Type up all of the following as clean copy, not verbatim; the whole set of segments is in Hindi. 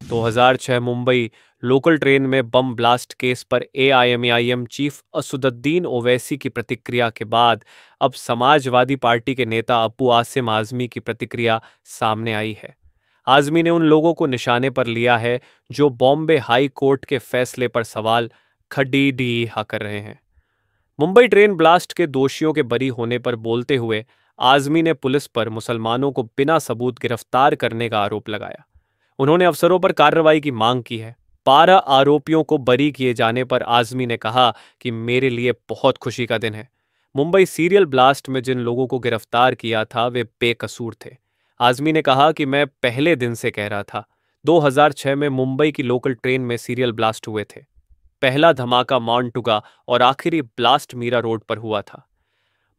2006 मुंबई लोकल ट्रेन में बम ब्लास्ट केस पर एआईएमआईएम चीफ असदुद्दीन ओवैसी की प्रतिक्रिया के बाद अब समाजवादी पार्टी के नेता अबू आसिम आजमी की प्रतिक्रिया सामने आई है। आजमी ने उन लोगों को निशाने पर लिया है जो बॉम्बे हाई कोर्ट के फैसले पर सवाल खड़ी कर रहे हैं। मुंबई ट्रेन ब्लास्ट के दोषियों के बरी होने पर बोलते हुए आजमी ने पुलिस पर मुसलमानों को बिना सबूत गिरफ्तार करने का आरोप लगाया। उन्होंने अफसरों पर कार्रवाई की मांग की है। 12 आरोपियों को बरी किए जाने पर आजमी ने कहा कि मेरे लिए बहुत खुशी का दिन है। मुंबई सीरियल ब्लास्ट में जिन लोगों को गिरफ्तार किया था वे बेकसूर थे। आजमी ने कहा कि मैं पहले दिन से कह रहा था। 2006 में मुंबई की लोकल ट्रेन में सीरियल ब्लास्ट हुए थे। पहला धमाका माउंटुगा और आखिरी ब्लास्ट मीरा रोड पर हुआ था।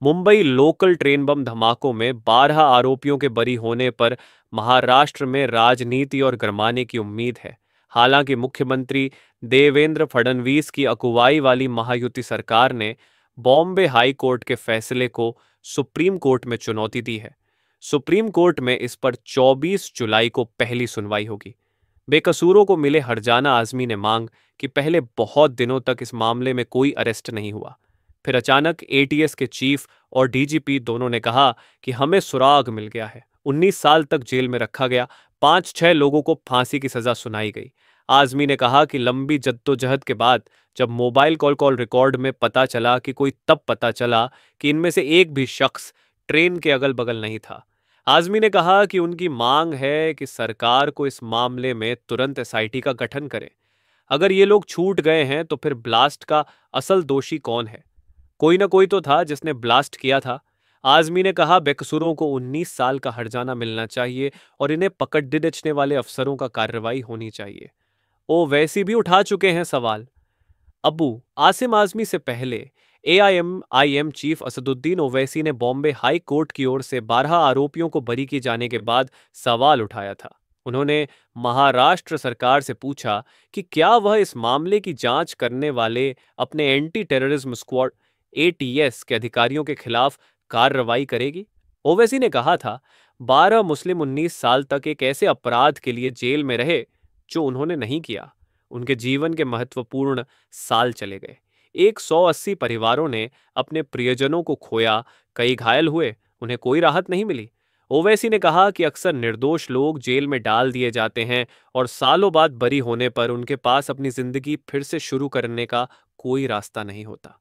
मुंबई लोकल ट्रेन बम धमाकों में 12 आरोपियों के बरी होने पर महाराष्ट्र में राजनीति और गरमाने की उम्मीद है। हालांकि मुख्यमंत्री देवेंद्र फडणवीस की अगुवाई वाली महायुति सरकार ने बॉम्बे हाई कोर्ट के फैसले को सुप्रीम कोर्ट में चुनौती दी है। सुप्रीम कोर्ट में इस पर 24 जुलाई को पहली सुनवाई होगी। बेकसूरों को मिले हर्जाना आजमी ने मांग कि पहले बहुत दिनों तक इस मामले में कोई अरेस्ट नहीं हुआ। फिर अचानक एटीएस के चीफ और डीजीपी दोनों ने कहा कि हमें सुराग मिल गया है। 19 साल तक जेल में रखा गया। 5-6 लोगों को फांसी की सजा सुनाई गई। आजमी ने कहा कि लंबी जद्दोजहद के बाद जब मोबाइल कॉल रिकॉर्ड में पता चला कि कोई तब पता चला कि इनमें से एक भी शख्स ट्रेन के अगल बगल नहीं था। आजमी ने कहा कि उनकी मांग है कि सरकार को इस मामले में तुरंत एसआईटी का गठन करे। अगर ये लोग छूट गए हैं तो फिर ब्लास्ट का असल दोषी कौन है? कोई ना कोई तो था जिसने ब्लास्ट किया था। आजमी ने कहा बेकसूरों को 19 साल का हर्जाना मिलना चाहिए और इन्हें पकड़ दिचने वाले अफसरों का कार्रवाई होनी चाहिए। ओ वैसी भी उठा चुके हैं सवाल। अबू आसिम आजमी से पहले एआईएमआईएम चीफ असदुद्दीन ओवैसी ने बॉम्बे हाई कोर्ट की ओर से 12 आरोपियों को बरी किए जाने के बाद सवाल उठाया था। उन्होंने महाराष्ट्र सरकार से पूछा कि क्या वह इस मामले की जांच करने वाले अपने एंटी टेररिज्म स्क्वाड एटीएस के अधिकारियों के खिलाफ कार्रवाई करेगी। ओवैसी ने कहा था 12 मुस्लिम 19 साल तक एक ऐसे अपराध के लिए जेल में रहे जो उन्होंने नहीं किया। उनके जीवन के महत्वपूर्ण साल चले गए। 180 परिवारों ने अपने प्रियजनों को खोया, कई घायल हुए, उन्हें कोई राहत नहीं मिली। ओवैसी ने कहा कि अक्सर निर्दोष लोग जेल में डाल दिए जाते हैं और सालों बाद बरी होने पर उनके पास अपनी जिंदगी फिर से शुरू करने का कोई रास्ता नहीं होता।